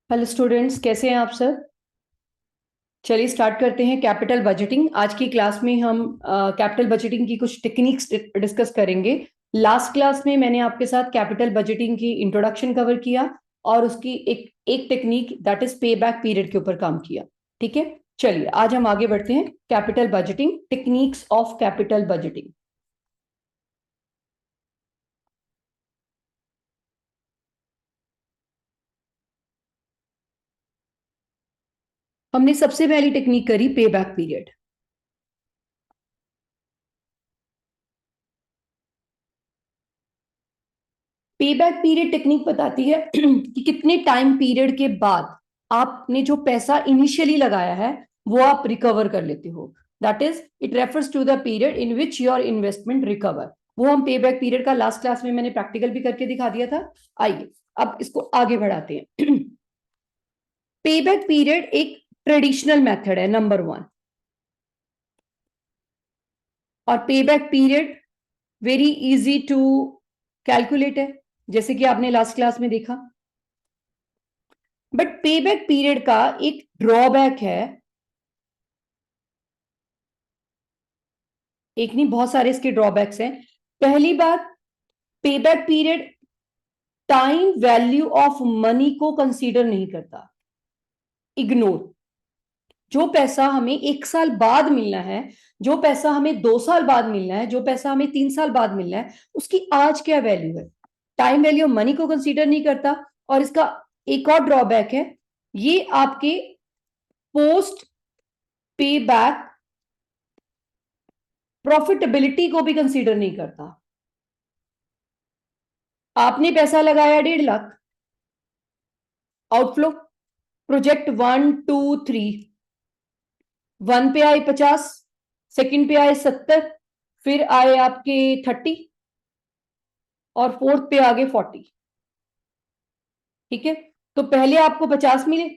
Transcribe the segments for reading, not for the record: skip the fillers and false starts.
Hello students, कैसे हैं आप सब। चलिए स्टार्ट करते हैं कैपिटल बजटिंग। आज की क्लास में हम कैपिटल बजटिंग की कुछ टेक्निक्स डिस्कस करेंगे। लास्ट क्लास में मैंने आपके साथ कैपिटल बजटिंग की इंट्रोडक्शन कवर किया और उसकी एक एक टेक्निक दैट इज पे बैक पीरियड के ऊपर काम किया। ठीक है, चलिए आज हम आगे बढ़ते हैं। Capital budgeting, techniques of capital budgeting. हमने सबसे पहली टेक्निक करी पे बैक पीरियड। पे बैक पीरियड टेक्निक बताती है कि कितने टाइम पीरियड के बाद आपने जो पैसा इनिशियली लगाया है वो आप रिकवर कर लेते हो। That is it refers to the period in which your investment recover. वो हम पे बैक पीरियड का लास्ट क्लास में मैंने प्रैक्टिकल भी करके दिखा दिया था। आइए अब इसको आगे बढ़ाते हैं। पे बैक पीरियड एक ट्रेडिशनल मेथड है, नंबर वन। और pay back period very easy to calculate है, जैसे कि आपने लास्ट क्लास में देखा। बट पेबैक पीरियड का एक ड्रॉबैक है, एक नहीं बहुत सारे इसके ड्रॉबैक्स हैं। पहली बात, payback period time value of money को कंसीडर नहीं करता, इग्नोर। जो पैसा हमें 1 साल बाद मिलना है, जो पैसा हमें 2 साल बाद मिलना है, जो पैसा हमें 3 साल बाद मिलना है, उसकी आज क्या वैल्यू है, टाइम वैल्यू ऑफ मनी को कंसीडर नहीं करता। और इसका एक और ड्रॉबैक है, ये आपके पोस्ट पे बैक प्रॉफिटेबिलिटी को भी कंसीडर नहीं करता। आपने पैसा लगाया 1.5 लाख, आउटफ्लो, प्रोजेक्ट 1 2 3, 1 पे आए 50, सेकंड पे आए 70, फिर आए आपके 30 और फोर्थ पे आ गए 40। ठीक है, तो पहले आपको 50 मिले,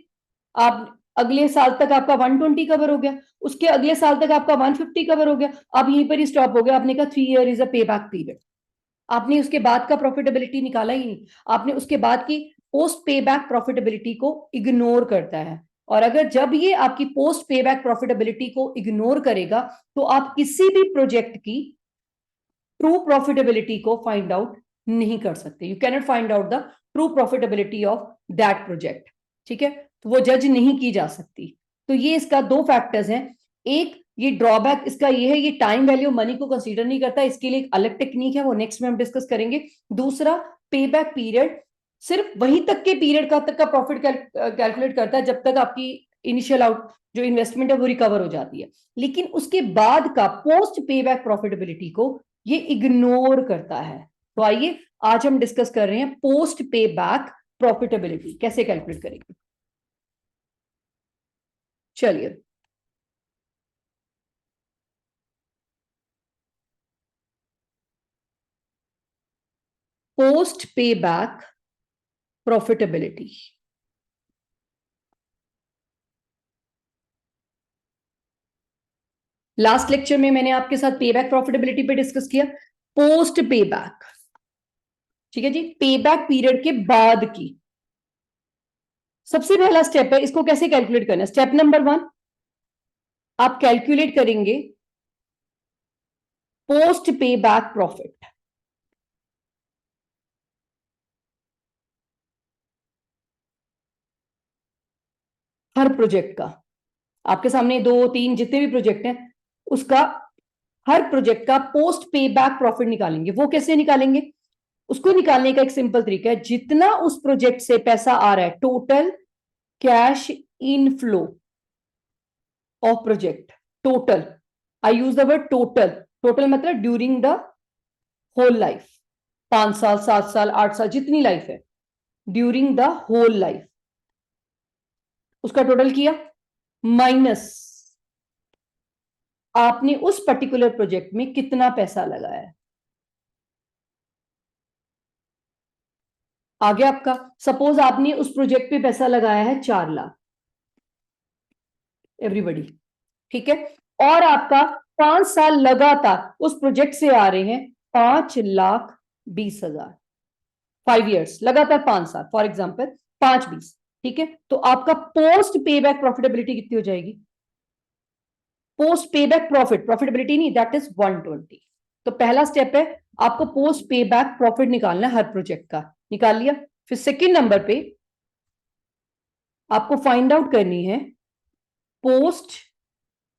आप अगले साल तक आपका 120 कवर हो गया, उसके अगले साल तक आपका 150 कवर हो गया, अब यहीं पर ही स्टॉप हो गया। आपने कहा 3 ईयर इज अ पे बैक पीरियड। आपने उसके बाद का प्रॉफिटेबिलिटी निकाला ही नहीं, आपने उसके बाद की पोस्ट पे बैक प्रॉफिटेबिलिटी को इग्नोर करता है। और अगर जब ये आपकी पोस्ट पे बैक प्रॉफिटेबिलिटी को इग्नोर करेगा तो आप किसी भी प्रोजेक्ट की ट्रू प्रॉफिटेबिलिटी को फाइंड आउट नहीं कर सकते। You cannot find out the true profitability of that project. ठीक है, तो वो जज नहीं की जा सकती। तो ये इसका दो फैक्टर्स हैं। एक ये ड्रॉबैक इसका ये है, ये टाइम वैल्यू मनी को कंसीडर नहीं करता, इसके लिए एक अलग टेक्निक है, वो नेक्स्ट में हम डिस्कस करेंगे। दूसरा, पे बैक पीरियड सिर्फ वहीं तक के पीरियड का तक का प्रॉफिट कैलकुलेट करता है जब तक आपकी इनिशियल आउट जो इन्वेस्टमेंट है वो रिकवर हो जाती है, लेकिन उसके बाद का पोस्ट पे बैक प्रॉफिटेबिलिटी को ये इग्नोर करता है। तो आइए आज हम डिस्कस कर रहे हैं पोस्ट पे बैक प्रॉफिटेबिलिटी कैसे कैलकुलेट करेंगे। चलिए, पोस्ट पे बैक प्रॉफिटेबिलिटी। लास्ट लेक्चर में मैंने आपके साथ पे बैक प्रॉफिटेबिलिटी पे डिस्कस किया, पोस्ट पे बैक। ठीक है जी, पे बैक पीरियड के बाद की सबसे पहला स्टेप है, इसको कैसे कैलकुलेट करना है। स्टेप नंबर 1, आप कैलकुलेट करेंगे पोस्ट पे बैक प्रॉफिट हर प्रोजेक्ट का। आपके सामने 2 3 जितने भी प्रोजेक्ट हैं उसका, हर प्रोजेक्ट का पोस्ट पे बैक प्रॉफिट निकालेंगे। वो कैसे निकालेंगे, उसको निकालने का एक सिंपल तरीका है, जितना उस प्रोजेक्ट से पैसा आ रहा है, total cash inflow of project, total. I use the word total. Total मतलब ड्यूरिंग द होल लाइफ, 5 साल 7 साल 8 साल जितनी लाइफ है, ड्यूरिंग द होल लाइफ उसका टोटल किया, माइनस आपने उस पर्टिकुलर प्रोजेक्ट में कितना पैसा लगाया है। आगे आपका, सपोज आपने उस प्रोजेक्ट पे पैसा लगाया है 4 लाख, एवरीबडी। ठीक है, और आपका 5 साल लगातार उस प्रोजेक्ट से आ रहे हैं 5,20,000, 5 ईयर्स लगातार 5 साल, फॉर एग्जाम्पल 5 20। ठीक है, तो आपका पोस्ट पे बैक प्रॉफिटेबिलिटी कितनी हो जाएगी? पोस्ट पे बैक प्रॉफिटेबिलिटी नहीं, दैट इज 120। तो पहला स्टेप है आपको पोस्ट पे बैक प्रॉफिट निकालना है हर प्रोजेक्ट का, निकाल लिया। फिर सेकेंड नंबर पे आपको फाइंड आउट करनी है पोस्ट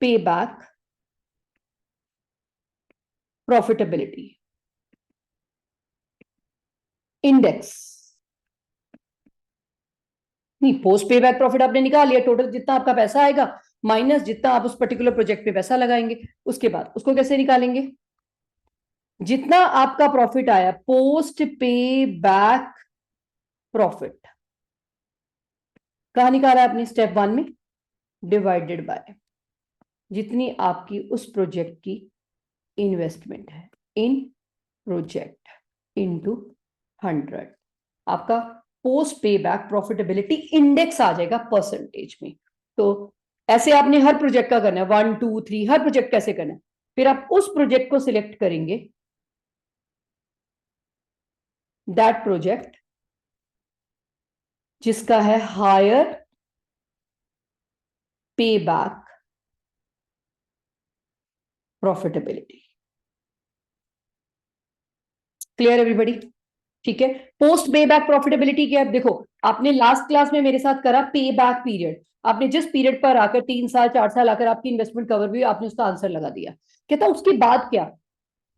पे बैक प्रॉफिटेबिलिटी इंडेक्स। नहीं, पोस्ट पे बैक प्रॉफिट आपने निकाल लिया, टोटल जितना आपका पैसा आएगा माइनस जितना आप उस पर्टिकुलर प्रोजेक्ट पे पैसा लगाएंगे, उसके बाद उसको कैसे निकालेंगे? जितना आपका प्रॉफिट आया पोस्ट पे बैक प्रॉफिट कहां निकाला है आपने? स्टेप 1 में, डिवाइडेड बाय जितनी आपकी उस प्रोजेक्ट की इन्वेस्टमेंट है इन प्रोजेक्ट इनटू 100। आपका पोस्ट पे बैक प्रॉफिटेबिलिटी इंडेक्स आ जाएगा परसेंटेज में। तो ऐसे आपने हर प्रोजेक्ट का करना है, 1 2 3 हर प्रोजेक्ट कैसे करना है। फिर आप उस प्रोजेक्ट को सिलेक्ट करेंगे, दैट प्रोजेक्ट जिसका है हायर पे बैक प्रॉफिटेबिलिटी। Clear everybody? ठीक है, पोस्ट पे बैक प्रॉफिटेबिलिटी क्या है? देखो, आपने लास्ट क्लास में मेरे साथ करा पे बैक पीरियड, आपने जिस पीरियड पर आकर 3 साल 4 साल आकर आपकी इन्वेस्टमेंट कवर हुई, आपने उसका आंसर लगा दिया। कहता उसके बाद क्या?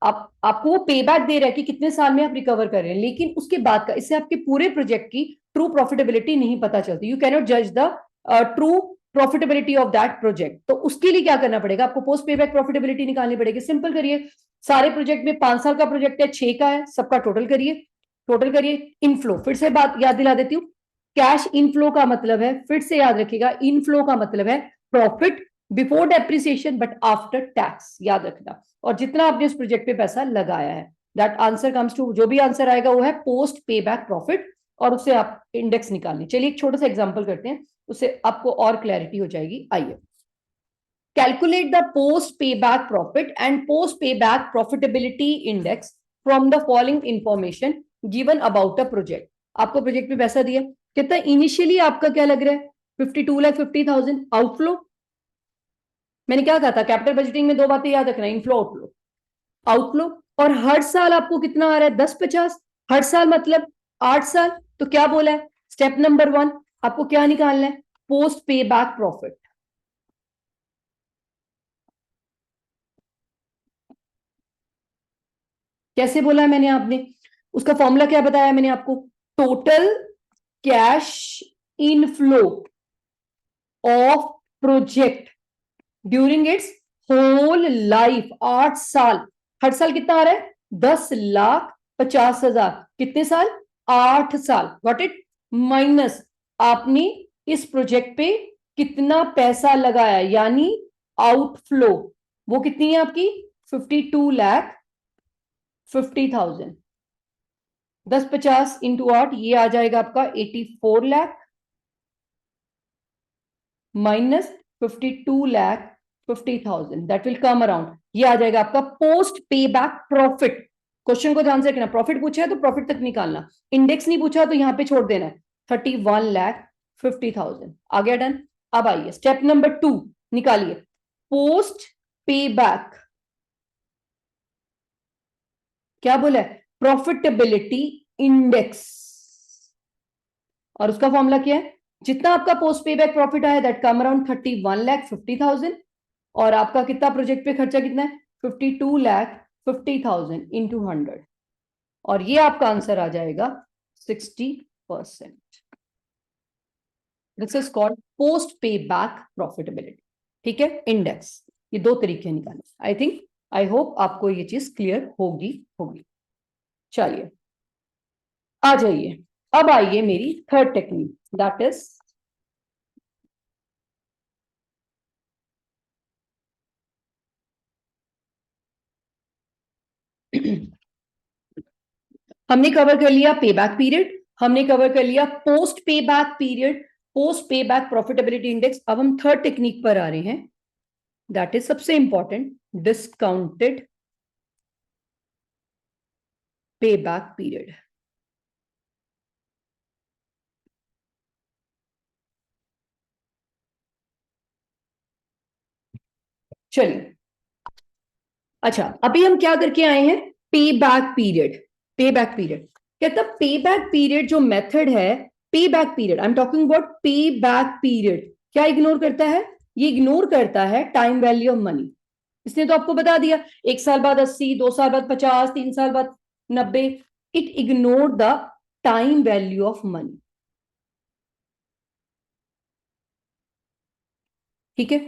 आपको वो पे बैक दे रहा है कि कितने साल में आप रिकवर कर रहे हैं, लेकिन उसके बाद का, इससे आपके पूरे प्रोजेक्ट की ट्रू प्रॉफिटेबिलिटी नहीं पता चलती। यू कैनॉट जज the true profitability of that project. तो उसके लिए क्या करना पड़ेगा? आपको पोस्ट पे बैक प्रॉफिटेबिलिटी निकालनी पड़ेगी। सिंपल करिए, सारे प्रोजेक्ट में 5 साल का प्रोजेक्ट है, 6 का है, सबका टोटल करिए, टोटल करिए। इनफ्लो, फिर से बात याद दिला देती हूँ, कैश इनफ्लो का मतलब है, फिर से याद रखिएगा, इनफ्लो का मतलब है profit before depreciation but after tax, याद रखना। और जितना आपने उस प्रोजेक्ट पे पैसा लगाया है, दैट आंसर कम्स टू, जो भी आंसर आएगा वो है पोस्ट पे बैक प्रॉफिट, और उससे आप इंडेक्स निकालनी। चलिए एक छोटा सा एग्जांपल करते हैं, उससे आपको और क्लैरिटी हो जाएगी। आइए, calculate the post payback profit and post payback profitability index from the following information given about a project। आपको प्रोजेक्ट में पैसा दिया, कितना इनिशियली आपका क्या लग रहा है? 52,50,000 आउटफ्लो। मैंने क्या कहा था, कैपिटल बजटिंग में 2 बातें याद रखना, इनफ्लो आउटफ्लो। आउटफ्लो, और हर साल आपको कितना आ रहा है? 10-50 हर साल, मतलब 8 साल। तो क्या बोला है स्टेप नंबर 1, आपको क्या निकालना है? पोस्ट पे बैक प्रॉफिट। कैसे बोला है मैंने? आपने उसका फॉर्मूला क्या बताया मैंने आपको? Total cash inflow of project during its whole life, 8 साल। हर साल कितना आ रहा है? 10,50,000। कितने साल? 8 साल। Got it? माइनस आपने इस प्रोजेक्ट पे कितना पैसा लगाया, यानी आउटफ्लो, वो कितनी है आपकी? 52,50,000। 10-50 × 8, ये आ जाएगा आपका 84 lakh, minus 52,50,000, that will come around, ये आ जाएगा आपका पोस्ट पे बैक प्रॉफिट। क्वेश्चन को ध्यान से रखना, प्रॉफिट पूछा है तो प्रॉफिट तक निकालना, इंडेक्स नहीं पूछा तो यहां पे छोड़ देना है। 31,50,000 आ गया, डन। अब आइए स्टेप नंबर 2 निकालिए, पोस्ट पे बैक, क्या बोला है? प्रॉफिटेबिलिटी इंडेक्स, और उसका फॉर्मूला क्या है? जितना आपका पोस्ट पे बैक प्रॉफिट आया दैट कम अराउंड 31,50,000, और आपका कितना प्रोजेक्ट पे खर्चा कितना है? 52,50,000 इंटू 100, और ये आपका आंसर आ जाएगा 60%। दिस इज कॉल्ड पोस्ट पे बैक प्रॉफिटेबिलिटी। ठीक है, इंडेक्स। ये 2 तरीके निकालने। आई थिंक, आई होप आपको ये चीज क्लियर होगी होगी। चलिए आ जाइए, अब आइए मेरी थर्ड टेक्निक, दैट इज हमने कवर कर लिया पे बैक पीरियड, हमने कवर कर लिया पोस्ट पे बैक पीरियड, पोस्ट पे बैक प्रॉफिटेबिलिटी इंडेक्स। अब हम थर्ड टेक्निक पर आ रहे हैं, दैट इज सबसे important, discounted pay back period. चलिए, अच्छा अभी हम क्या करके आए हैं, पे बैक पीरियड। पे बैक पीरियड कहता, पे बैक पीरियड जो मेथड है, पे back period, I am talking about पे बैक पीरियड, क्या इग्नोर करता है, ये इग्नोर करता है टाइम वैल्यू ऑफ मनी। इसने तो आपको बता दिया, 1 साल बाद 80, 2 साल बाद 50, 3 साल बाद 90। It ignore the time value of money. ठीक है,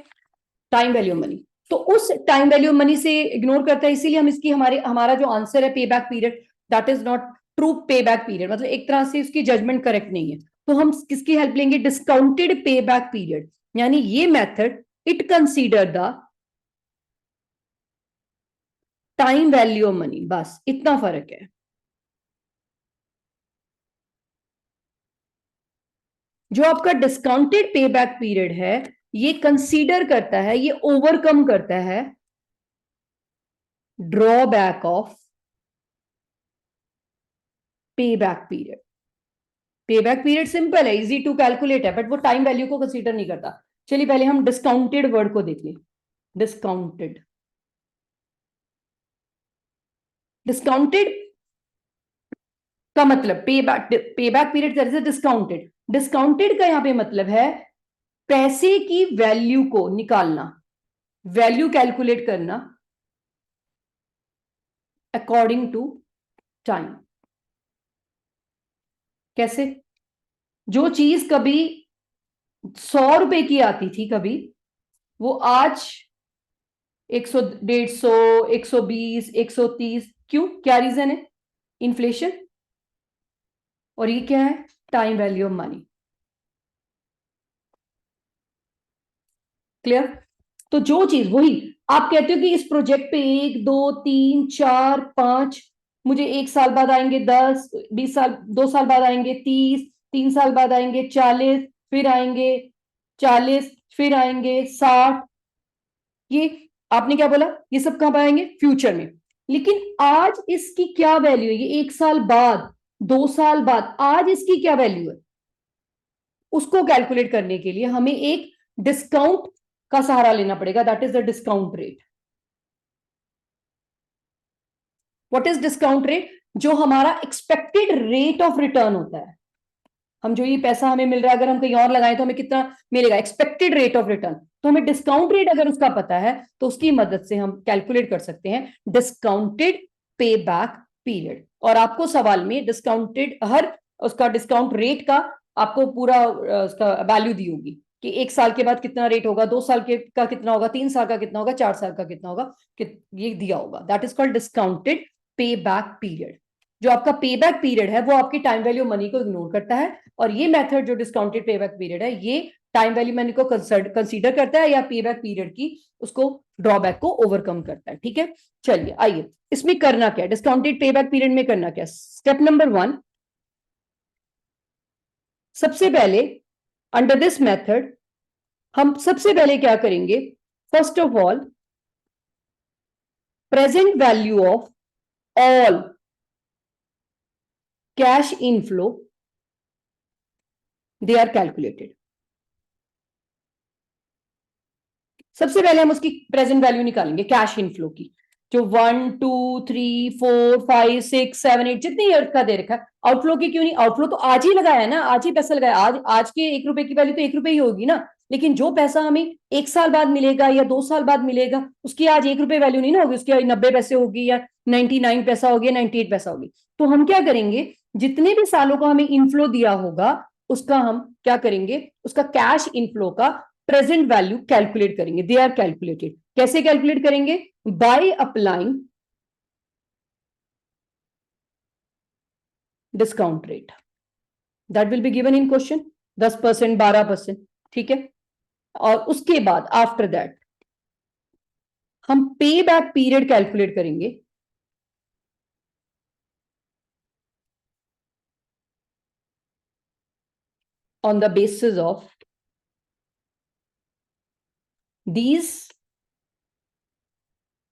टाइम वैल्यू ऑफ मनी, तो उस टाइम वैल्यू ऑफ मनी से इग्नोर करता है, इसीलिए हम इसकी हमारा जो आंसर है पे back period, that is not true पे बैक पीरियड, मतलब एक तरह से उसकी जजमेंट करेक्ट नहीं है। तो हम किसकी हेल्प लेंगे, डिस्काउंटेड पे बैक पीरियड, यानी ये method it consider the time value of money, बस इतना फर्क है। जो आपका डिस्काउंटेड पे बैक पीरियड है, ये कंसीडर करता है, ये ओवरकम करता है ड्रॉबैक ऑफ पे बैक पीरियड। पे बैक पीरियड सिंपल है, इजी टू कैलकुलेट है, बट वो टाइम वैल्यू को कंसीडर नहीं करता। चलिए पहले हम डिस्काउंटेड वर्ड को देख लें। डिस्काउंटेड, डिस्काउंटेड का मतलब पे बैक पीरियड से डिस्काउंटेड, डिस्काउंटेड का यहां पे मतलब है पैसे की वैल्यू को निकालना, वैल्यू कैलकुलेट करना अकॉर्डिंग टू टाइम। कैसे, जो चीज कभी 100 रुपए की आती थी कभी, वो आज 100, 150, 120, 130, क्यों, क्या रीजन है, इन्फ्लेशन। और ये क्या है, time value of money. Clear. तो जो चीज, वही आप कहते हो कि इस प्रोजेक्ट पे 1, 2, 3, 4, 5, मुझे 1 साल बाद आएंगे 10, 20 साल, 2 साल बाद आएंगे 30, 3 साल बाद आएंगे 40, फिर आएंगे 40, फिर आएंगे 60। ये आपने क्या बोला, ये सब कब आएंगे, फ्यूचर में। लेकिन आज इसकी क्या वैल्यू है, ये 1 साल बाद, 2 साल बाद, आज इसकी क्या वैल्यू है, उसको कैलकुलेट करने के लिए हमें एक डिस्काउंट का सहारा लेना पड़ेगा, that is the discount rate. What is discount rate, जो हमारा एक्सपेक्टेड रेट ऑफ रिटर्न होता है। हम जो ये पैसा हमें मिल रहा है, अगर हम कहीं और लगाएं तो हमें कितना मिलेगा, एक्सपेक्टेड रेट ऑफ रिटर्न। तो हमें डिस्काउंट रेट अगर उसका पता है, तो उसकी मदद से हम कैलकुलेट कर सकते हैं डिस्काउंटेड पे बैक पीरियड। और आपको सवाल में डिस्काउंटेड, हर उसका डिस्काउंट रेट का आपको पूरा उसका वैल्यू दी होगी कि 1 साल के बाद कितना रेट होगा, 2 साल के का कितना होगा, 3 साल का कितना होगा, 4 साल का कितना होगा, ये दिया होगा। That is called discounted pay back period. जो आपका पे बैक पीरियड है, वो आपकी टाइम वैल्यू मनी को इग्नोर करता है। और ये मेथड जो डिस्काउंटेड पे बैक पीरियड है, ये टाइम वैल्यू मनी को कंसीडर करता है, या पे बैक पीरियड की उसको ड्रॉबैक को ओवरकम करता है। ठीक है, चलिए आइए, इसमें करना क्या है, डिस्काउंटेड पे बैक पीरियड में करना क्या, स्टेप नंबर 1, सबसे पहले अंडर दिस मेथड हम सबसे पहले क्या करेंगे, first of all present value of all cash inflow, they are calculated. सबसे पहले हम उसकी प्रेजेंट वैल्यू निकालेंगे कैश इनफ्लो की, जो 1, 2, 3, 4, 5, 6, 7, 8 जितनी ईयर का दे रखा है। आउटफ्लो की क्यों नहीं, आउटफ्लो तो आज ही लगाया है ना, आज ही पैसा लगाया, आज के 1 रुपए की वैल्यू तो 1 रुपए ही होगी ना। लेकिन जो पैसा हमें 1 साल बाद मिलेगा या 2 साल बाद मिलेगा, उसकी आज 1 रुपए वैल्यू नहीं ना होगी, उसकी 90 पैसे होगी, या 99 पैसा होगी, 98 पैसा होगी। तो हम क्या करेंगे, जितने भी सालों का हमें इनफ्लो दिया होगा, उसका हम क्या करेंगे, उसका कैश इनफ्लो का प्रेजेंट वैल्यू कैलकुलेट करेंगे। They are calculated. कैसे कैलकुलेट करेंगे, by applying discount rate, that will be given in question, 10%, 12%। ठीक है, और उसके बाद आफ्टर दैट हम पे बैक पीरियड कैलकुलेट करेंगे on the basis of these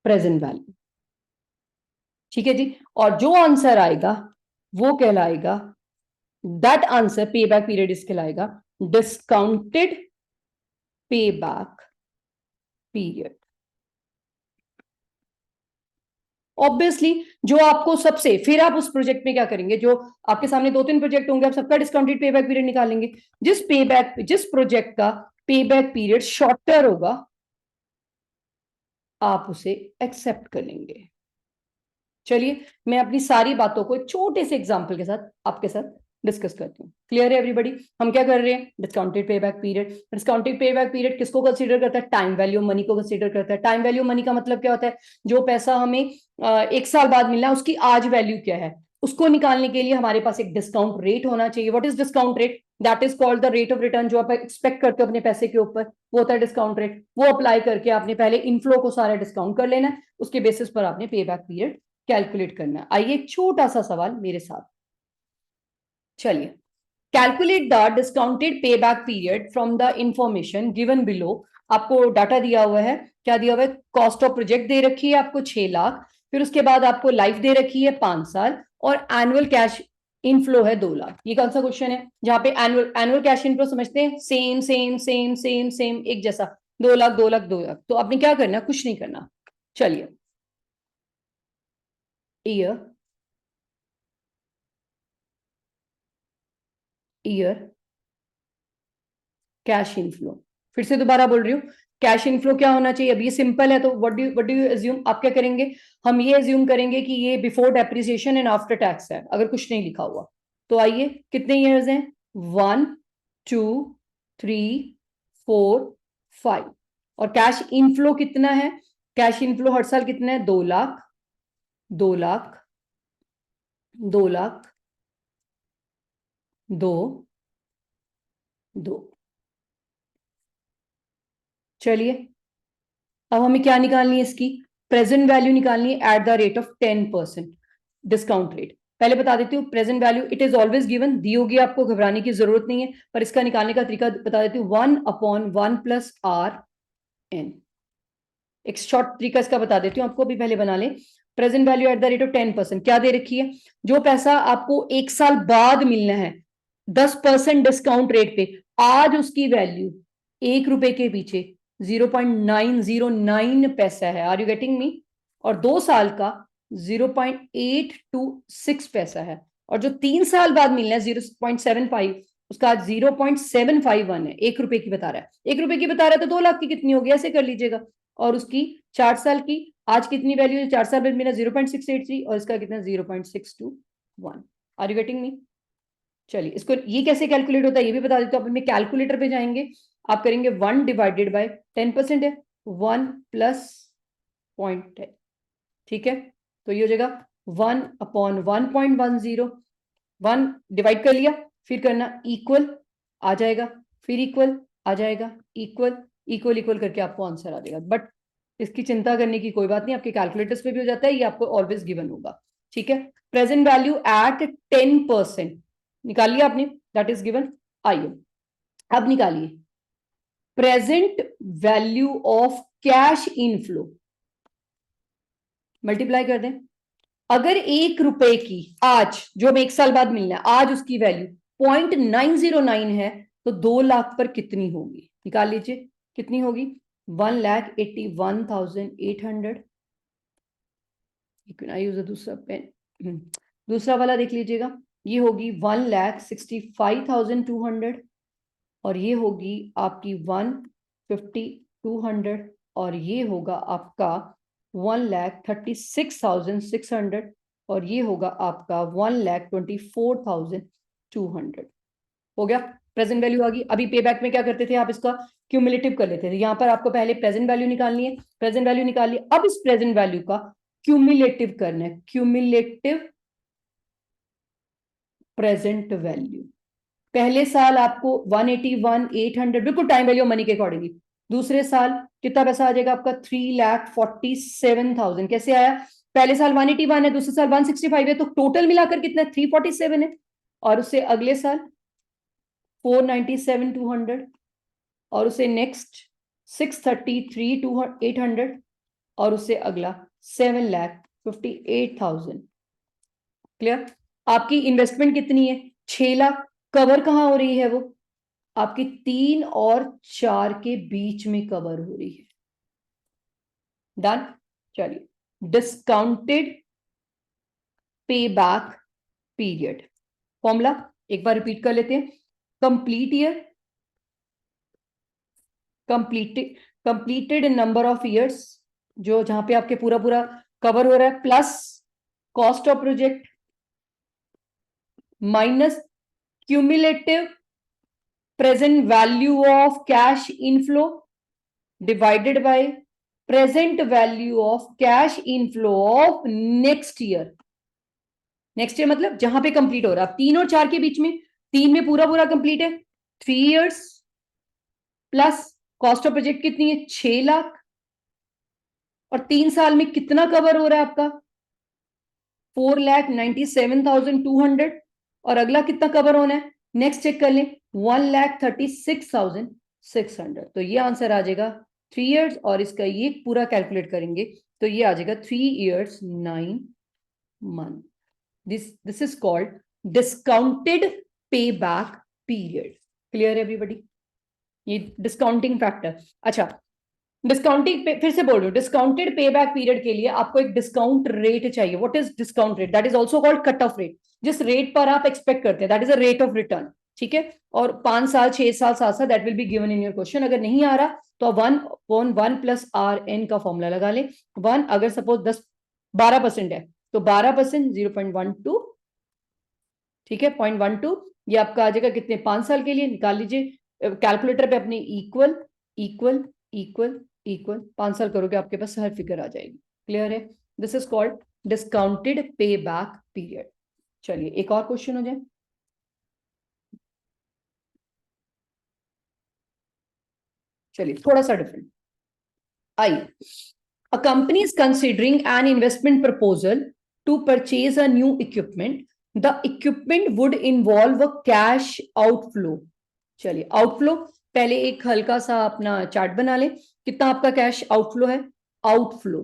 present value. ठीक है जी, और जो आंसर आएगा वो कहलाएगा, दैट आंसर पे बैक पीरियड इस कहलाएगा discounted pay back period. Obviously जो आपको सबसे, फिर आप उस प्रोजेक्ट में क्या करेंगे, जो आपके सामने 2-3 प्रोजेक्ट होंगे, आप सबका डिस्काउंटेड पे बैक पीरियड निकालेंगे। जिस प्रोजेक्ट का पे बैक पीरियड शॉर्टर होगा आप उसे एक्सेप्ट करेंगे। चलिए मैं अपनी सारी बातों को एक छोटे से एग्जांपल के साथ आपके साथ डिस्कस करती हूँ। क्लियर है एवरीबॉडी? हम क्या कर रहे हैं, discounted pay back period. Discounted pay back period किसको कंसीडर करता है, टाइम वैल्यू मनी को कंसीडर करता है। टाइम वैल्यू मनी का मतलब क्या होता है, जो पैसा हमें 1 साल बाद मिलना है उसकी आज वैल्यू क्या है, उसको निकालने के लिए हमारे पास एक डिस्काउंट रेट होना चाहिए। What is discount rate? That is called the rate of return. जो आप एक्सपेक्ट करते हो अपने पैसे के ऊपर, वो होता है डिस्काउंट रेट। वो अप्लाई करके आपने पहले इनफ्लो को सारा डिस्काउंट कर लेना है, उसके बेसिस पर आपने पे बैक पीरियड कैलकुलेट करना है। आइए एक छोटा सा सवाल मेरे साथ, चलिए। Calculate the discounted pay back period from the information given below. आपको डाटा दिया हुआ है, क्या दिया हुआ है, कॉस्ट ऑफ प्रोजेक्ट दे रखी है आपको 6 लाख, फिर उसके बाद आपको लाइफ दे रखी है 5 साल, और एनुअल कैश इनफ्लो है 2 लाख। ये कौन सा क्वेश्चन है जहां पे एनुअल एनुअल कैश इनफ्लो समझते हैं, same same same same same एक जैसा, 2 लाख 2 लाख 2 लाख। तो आपने क्या करना, कुछ नहीं करना। चलिए, ईयर ईयर कैश इनफ्लो, फिर से दोबारा बोल रही हूँ, कैश इनफ्लो क्या होना चाहिए। अब ये सिंपल है तो व्हाट डू यू एज्यूम, आप क्या करेंगे, हम ये एज्यूम करेंगे कि ये before depreciation and after tax है, अगर कुछ नहीं लिखा हुआ तो। आइए कितने ईयर्स हैं, 1, 2, 3, 4, 5। और कैश इनफ्लो कितना है, कैश इनफ्लो हर साल कितना है, 2 लाख 2 लाख 2 लाख 2 2। चलिए अब हमें क्या निकालनी है, इसकी प्रेजेंट वैल्यू निकालनी है at the rate of 10% discount rate. पहले बता देती हूँ, present value it is always given, दी होगी, आपको घबराने की जरूरत नहीं है, पर इसका निकालने का तरीका बता देती हूँ। 1/1 प्लस आर एन, एक शॉर्ट तरीका इसका बता देती हूँ आपको, अभी पहले बना ले। Present value eight the rate of 10%, क्या दे रखी है, जो पैसा आपको 1 साल बाद मिलना है 10% डिस्काउंट रेट पे, आज उसकी वैल्यू 1 रुपए के पीछे 0.909 पैसा है। Are you getting me? और 2 साल का 0.826 पैसा है, और जो 3 साल बाद मिलना है 0.75, उसका आज 0.751 है। 1 रुपए की बता रहा है, 1 रुपए की बता रहा है तो 2 लाख की कितनी होगी, ऐसे कर लीजिएगा। और उसकी 4 साल की आज कितनी वैल्यू है, 4 साल बाद मेरा 0.683, और इसका कितना 0.621। Are you getting me? चलिए इसको ये कैसे कैलकुलेट होता है ये भी बता देता हूँ। अपने कैलकुलेटर पे जाएंगे, आप करेंगे 1/10% है, 1+0.10, ठीक है। तो ये हो जाएगा 1/1.10, 1 डिवाइड कर लिया, फिर करना इक्वल, आ जाएगा, फिर इक्वल आ जाएगा, इक्वल इक्वल इक्वल करके आपको आंसर आ जाएगा। बट इसकी चिंता करने की कोई बात नहीं, आपके कैलकुलेटर्स पे भी हो जाता है, ये आपको ऑलवेज गिवन होगा, ठीक है। प्रेजेंट वैल्यू एट 10% निकाल लिया आपने, दैट इज गिवन। आइए अब निकालिए present value of cash inflow, multiply कर दें। अगर 1 रुपए की आज, जो हमें 1 साल बाद मिलना है, आज उसकी वैल्यू 0.909 है, तो 2 लाख पर कितनी होगी, निकाल लीजिए कितनी होगी, 1,81,800। यूज दूसरा पेन, दूसरा वाला देख लीजिएगा, ये होगी 1,65,200, और ये होगी आपकी 1,50,200, और ये होगा आपका 1,36,600, और ये होगा आपका 1,24,200। हो गया, प्रेजेंट वैल्यू आ गई। अभी पे बैक में क्या करते थे, आप इसका क्यूमुलेटिव कर लेते थे। यहां पर आपको पहले प्रेजेंट वैल्यू निकालनी है, प्रेजेंट वैल्यू निकाल ली, अब इस प्रेजेंट वैल्यू का क्यूमुलेटिव करना है, क्यूमुलेटिव प्रेजेंट वैल्यू। पहले साल आपको 181,800, बिल्कुल टाइम वैल्यू मनी के अकॉर्डिंगली। दूसरे साल कितना पैसा आ जाएगा आपका, 3,47,000। कैसे आया, पहले साल 181 है, दूसरे साल 165 है, तो टोटल मिलाकर कितना है, 347 है। और उससे अगले साल 497,200, और उसे नेक्स्ट 633,800, और उससे अगला 7,58,000। क्लियर? आपकी इन्वेस्टमेंट कितनी है, 6 लाख। कवर कहां हो रही है, वो आपकी 3 और 4 के बीच में कवर हो रही है। डन। चलिए discounted pay back period. Formula एक बार रिपीट कर लेते हैं। Complete year, completed number of years, जो जहां पे आपके पूरा पूरा कवर हो रहा है, plus cost of project minus cumulative present value of cash inflow divided by present value of cash inflow of next year. Next year मतलब जहां पे कंप्लीट हो रहा है, 3 और 4 के बीच में, 3 में पूरा पूरा कंप्लीट है 3 years, plus cost of project कितनी है 6 लाख, और 3 साल में कितना कवर हो रहा है आपका 4,97,200, और अगला कितना कवर होना है नेक्स्ट चेक कर लें 1,36,600। तो ये आंसर आ जाएगा 3 इयर्स, और इसका ये पूरा कैलकुलेट करेंगे तो ये आ जाएगा 3 years 9 month. This is called discounted pay back period. Clear everybody? ये डिस्काउंटिंग फैक्टर। अच्छा, डिस्काउंटिंग फिर से बोल रही हूँ, डिस्काउंटेड पे बैक पीरियड के लिए आपको एक डिस्काउंट रेट चाहिए। What is discount rate? That is also called cut off rate. जिस रेट पर आप एक्सपेक्ट करते हैं that is a rate of return. ठीक है, और 5 साल 6 साल 7 साल that will be given in your question. अगर नहीं आ रहा तो 1 प्लस आर एन का फॉर्मूला लगा ले। 1 अगर सपोज 12% है तो 12% 0.12, ठीक है 0.12, ये आपका आ जाएगा कितने 5 साल के लिए, निकाल लीजिए कैलकुलेटर पे अपने इक्वल इक्वल इक्वल इक्वल, 5 साल करोगे आपके पास हर फिगर आ जाएगी। क्लियर है? This is called discounted pay back period. चलिए एक और क्वेश्चन हो जाए। चलिए थोड़ा सा डिफरेंट। आइए, a company is considering an investment proposal to purchase a new equipment. The equipment would involve a cash outflow. चलिए आउटफ्लो, पहले एक हल्का सा अपना चार्ट बना ले। कितना आपका कैश आउटफ्लो है? आउटफ्लो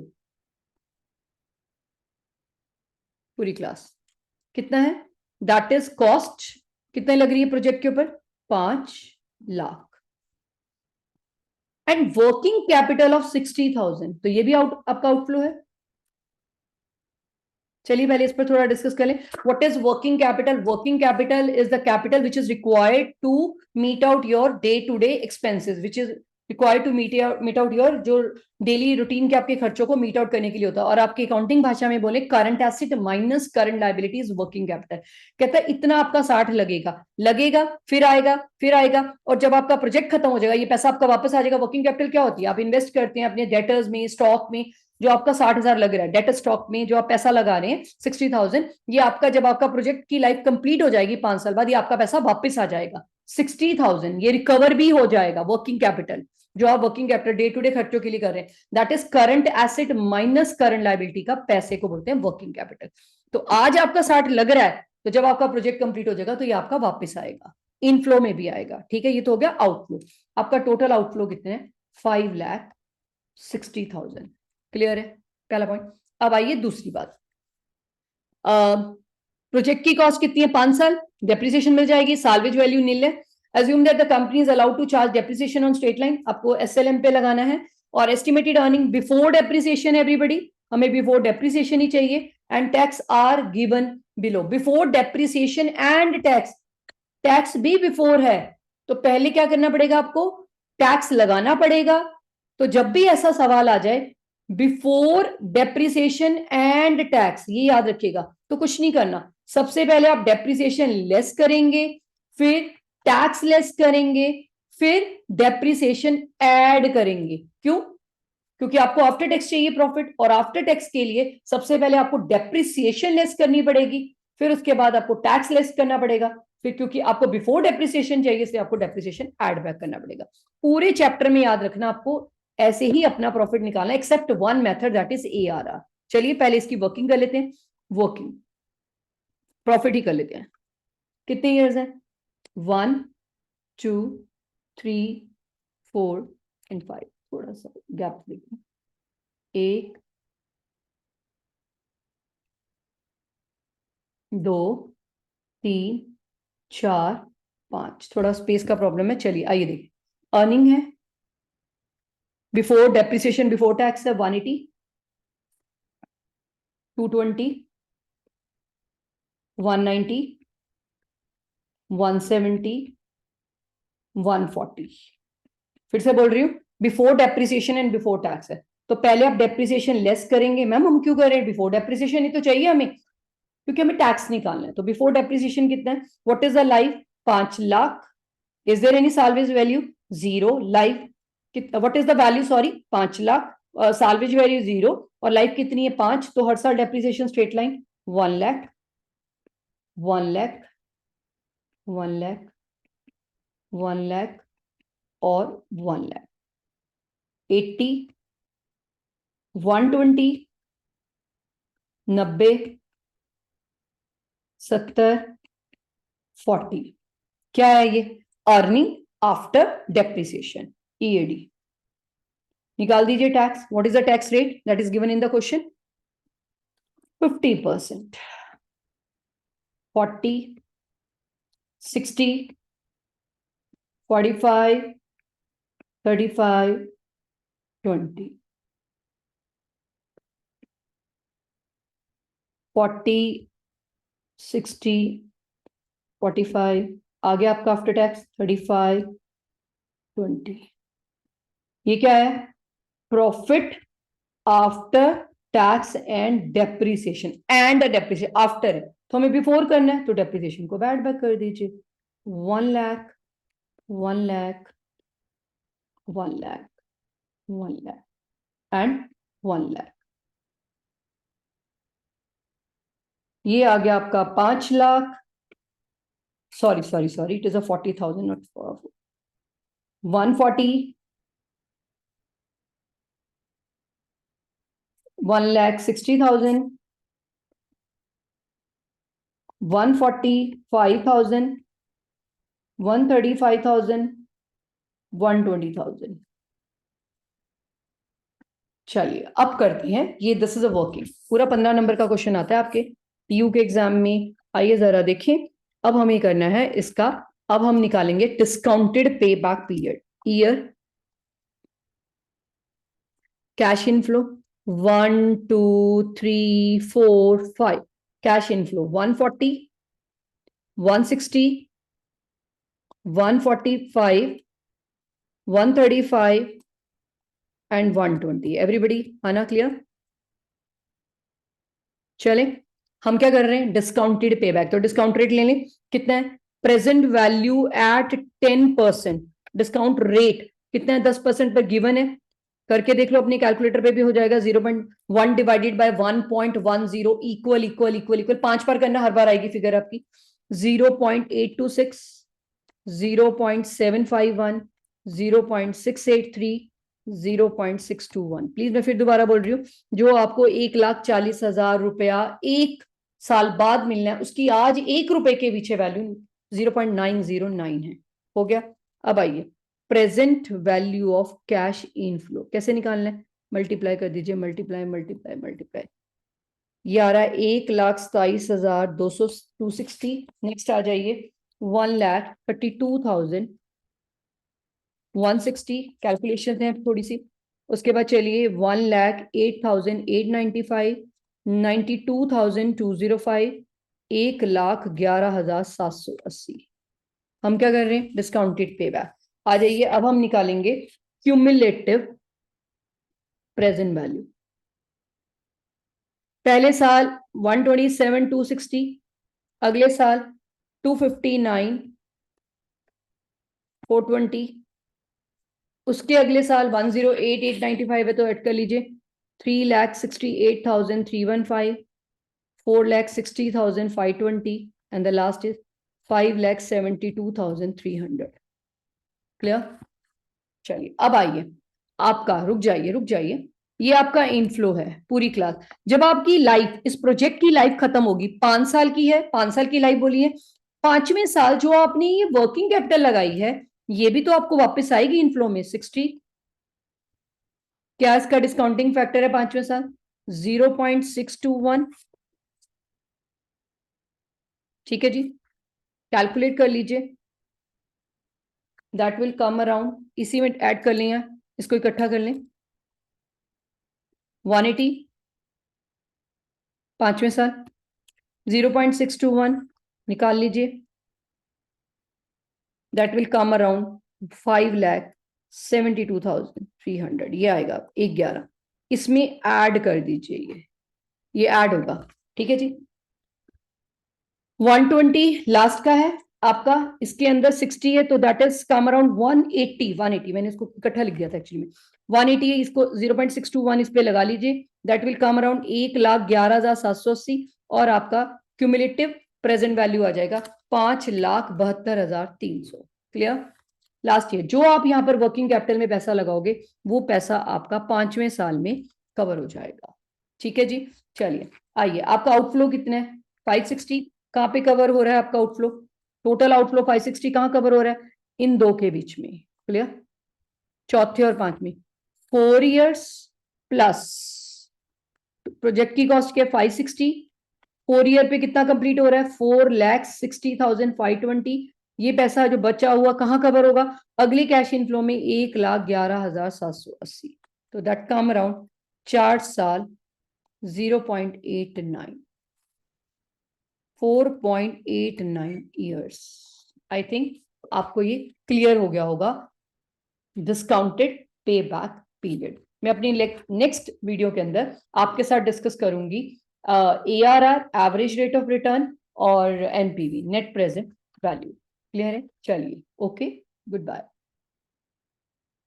पूरी क्लास कितना है? दैट इज कॉस्ट कितने लग रही है प्रोजेक्ट के ऊपर? 5 lakh. And working capital of 60,000, तो ये भी आपका आउटफ्लो है। चलिए पहले इस पर थोड़ा डिस्कस कर लें। What is working capital? Working capital is the capital which is required to meet out your day to day expenses, which is required to meet out your जो डेली रूटीन के आपके खर्चों को मीट आउट करने के लिए होता है। और आपकी अकाउंटिंग भाषा में बोले current asset minus current liabilities working capital. कहता है इतना आपका 60 लगेगा फिर आएगा फिर आएगा, और जब आपका प्रोजेक्ट खत्म हो जाएगा ये पैसा आपका वापस आ जाएगा। वर्किंग कैपिटल क्या होती है? आप इन्वेस्ट करते हैं अपने डेटर्स में, स्टॉक में, जो आपका 60,000 लग रहा है डेट स्टॉक में, जो आप पैसा लगा रहे हैं 60,000, ये आपका जब आपका प्रोजेक्ट की लाइफ कंप्लीट हो जाएगी 5 साल बाद, ये आपका पैसा वापस आ जाएगा 60,000। ये रिकवर भी हो जाएगा वर्किंग कैपिटल, जो आप working capital day to day खर्चों के लिए कर रहे हैं। That is current asset minus current liability का पैसे को बोलते हैं वर्किंग कैपिटल। तो आज आपका 60 लग रहा है, तो जब आपका प्रोजेक्ट कंप्लीट हो जाएगा तो ये आपका वापस आएगा, इनफ्लो में भी आएगा। ठीक है, ये तो हो गया आउटफ्लो। आपका टोटल आउटफ्लो कितने हैं? 5,60,000। क्लियर है पहला पॉइंट। अब आइए दूसरी बात। प्रोजेक्ट की कॉस्ट कितनी है? 5 साल, डेप्रिसिएशन मिल जाएगी, साल्वेज वैल्यू नील है। Assume that the company is allowed to charge depreciation on straight line. आपको SLM पे लगाना है, और estimated earning before depreciation, everybody हमें बिफोर डेप्रिसिएशन ही चाहिए, and tax are given below. Before depreciation and tax, tax भी बिफोर है तो पहले क्या करना पड़ेगा आपको? टैक्स लगाना पड़ेगा। तो जब भी ऐसा सवाल आ जाए बिफोर डेप्रिसिएशन एंड टैक्स, ये याद रखिएगा। तो कुछ नहीं करना, सबसे पहले आप डेप्रिसिएशन लेस करेंगे, फिर टैक्स लेस करेंगे, फिर डेप्रिसिएशन ऐड करेंगे। क्यों? क्योंकि आपको आफ्टर टैक्स चाहिए प्रॉफिट, और आफ्टर टैक्स के लिए सबसे पहले आपको डेप्रिसिएशन लेस करनी पड़ेगी, फिर उसके बाद आपको टैक्स लेस करना पड़ेगा, फिर क्योंकि आपको बिफोर डेप्रिसिएशन चाहिए इसलिए आपको डेप्रिसिएशन ऐड बैक करना पड़ेगा। पूरे चैप्टर में याद रखना आपको ऐसे ही अपना प्रॉफिट निकालना, except one method that is ARR। चलिए पहले इसकी वर्किंग कर लेते हैं, वर्किंग प्रॉफिट ही कर लेते हैं। कितने ईयर्स है? 1 2 3 4 एंड 5, थोड़ा सा गैप देखिए, 1 2 3 4 5, थोड़ा स्पेस का प्रॉब्लम है। चलिए आइए देखिए, अर्निंग है बिफोर डेप्रिसिएशन बिफोर टैक्स है 180, 220, 190, 170, 140। फिर से बोल रही हूँ, before depreciation and before tax है, तो पहले आप डेप्रिसिएशन लेस करेंगे। मैम हम क्यों कर रहे हैं बिफोर डेप्रिसिएशन? ही तो चाहिए हमें, क्योंकि हमें टैक्स निकालना है। तो बिफोर डेप्रिसिएशन कितना है? What is the life? 5 lakh. Is there any salvage value? 0। Life what is the value? Sorry, 5 lakh. Salvage value 0 और लाइफ कितनी है? 5। तो हर साल depreciation straight line 1 lakh, 1 lakh, 1 lakh, 1 lakh और 1 लाख। 80, 120, 90, 70, 40। क्या है ये? Earning after depreciation, EAD. निकाल दीजिए tax. What is the tax rate that is given in the question? 50%। 40, 60, 45, 35, 20। 40, 60, 45, आगे आपका आफ्टर टैक्स 35, 20। ये क्या है? Profit after tax and depreciation. And depreciation after है तो हमें बिफोर करना है, तो डेप्रिसिएशन को बैड बैक कर दीजिए। 1 लाख, 1 लाख, 1 लाख, 1 लाख एंड 1 लाख। ये आ गया आपका 5 lakh. Sorry sorry sorry, it is a 40,000 not 140, 1,60,000, 145,000, 135,000, 120,000। चलिए अब करते हैं ये, दिस इज अ वर्किंग। पूरा 15 नंबर का क्वेश्चन आता है आपके पीयू के एग्जाम में। आइए जरा देखिए, अब हमें करना है इसका। अब हम निकालेंगे discounted pay back period, year, cash inflow 1 2 3 4 5। Cash inflow 140, 160, 145, 135 and 120। Everybody आना क्लियर? चले, हम क्या कर रहे हैं? Discounted pay back. तो डिस्काउंट रेट ले लें, कितना है? Present value at 10%। Discount rate कितना है? 10% पर गिवन है। करके देख लो, अपनी कैलकुलेटर पे भी हो जाएगा। 0.1 divided by 1.10 equal equal equal equal 5 बार करना, हर बार आएगी फिगर आपकी। 0.826, 0.751, 0.683, 0.621। प्लीज मैं फिर दोबारा बोल रही हूँ, जो आपको 1,40,000 रुपया एक साल बाद मिलना है, उसकी आज 1 रुपए के पीछे वैल्यू 0.909 है। हो गया? अब आइए, present value of cash inflow कैसे निकालना है? मल्टीप्लाई कर दीजिए, मल्टीप्लाई मल्टीप्लाई मल्टीप्लाई। ये आ रहा है 1,27,260। नेक्स्ट आ जाइए 1,32,160। कैलकुलेशन है थोड़ी सी। उसके बाद चलिए 1,08,895, 92,205, 1,11,780। हम क्या कर रहे हैं? Discounted pay back. आ जाइए, अब हम निकालेंगे क्यूमुलेटिव प्रेजेंट वैल्यू। पहले साल 127,260, अगले साल 259,420, उसके अगले साल 1,08,895 है तो ऐड कर लीजिए। 3,68,315, 4,60,520 and the last is 5,72,300। Clear? चलिए अब आइए, आपका रुक जाइए रुक जाइए, ये आपका इनफ्लो है पूरी क्लास। जब आपकी लाइफ, इस प्रोजेक्ट की लाइफ खत्म होगी, 5 साल की है, 5 साल की लाइफ बोली है, 5वें साल जो आपने ये वर्किंग कैपिटल लगाई है, ये भी तो आपको वापस आएगी इनफ्लो में 60। क्या इसका डिस्काउंटिंग फैक्टर है 5वें साल? 0.621। ठीक है जी, कैलकुलेट कर लीजिए। दैट विल कम अराउंड, इसी में ऐड कर लें, इसको इकट्ठा कर लें, 180 5वें साल 0.621 निकाल लीजिए, दैट विल कम अराउंड 5,72,300, ये आएगा 1/11। इसमें ऐड कर दीजिए, ये ऐड होगा, ठीक है जी। 120 लास्ट का है आपका, इसके अंदर 60 है, तो दैट इज कम अराउंड 180, मैंने इसको इकट्ठा लिख दिया था एक्चुअली में। 180 इसको 0.621 इस पे लगा लीजिए, दैट विल कम अराउंड 1,11,780, और आपका क्यूमुलेटिव प्रेजेंट वैल्यू आ जाएगा 5,72,300। क्लियर? लास्ट ईयर जो आप यहाँ पर वर्किंग कैपिटल में पैसा लगाओगे वो पैसा आपका 5वें साल में कवर हो जाएगा, ठीक है जी। चलिए आइए, आपका आउटफ्लो कितना है? 560 कहाँ पे कवर हो रहा है आपका आउटफ्लो? टोटल आउटफ्लो 560 कहाँ कवर हो रहा है? इन दो के बीच में। क्लियर? चौथे और पांचवें 4 इयर्स प्लस प्रोजेक्ट की कॉस्ट क्या है? 560, 4 ईयर पे कितना कंप्लीट हो रहा है? 4,60,520। ये पैसा जो बचा हुआ कहाँ कवर होगा? अगली कैश इनफ्लो में 1,11,780। तो दैट कम अराउंड 4 साल 0.89, 4.89 ईयर्स। आई थिंक आपको ये क्लियर हो गया होगा, डिस्काउंटेड पे बैक पीरियड। मैं अपनी नेक्स्ट वीडियो के अंदर आपके साथ डिस्कस करूंगी ARR, average rate of return, और NPV, net present value. Clear है? चलिए, ओके, गुड बाय।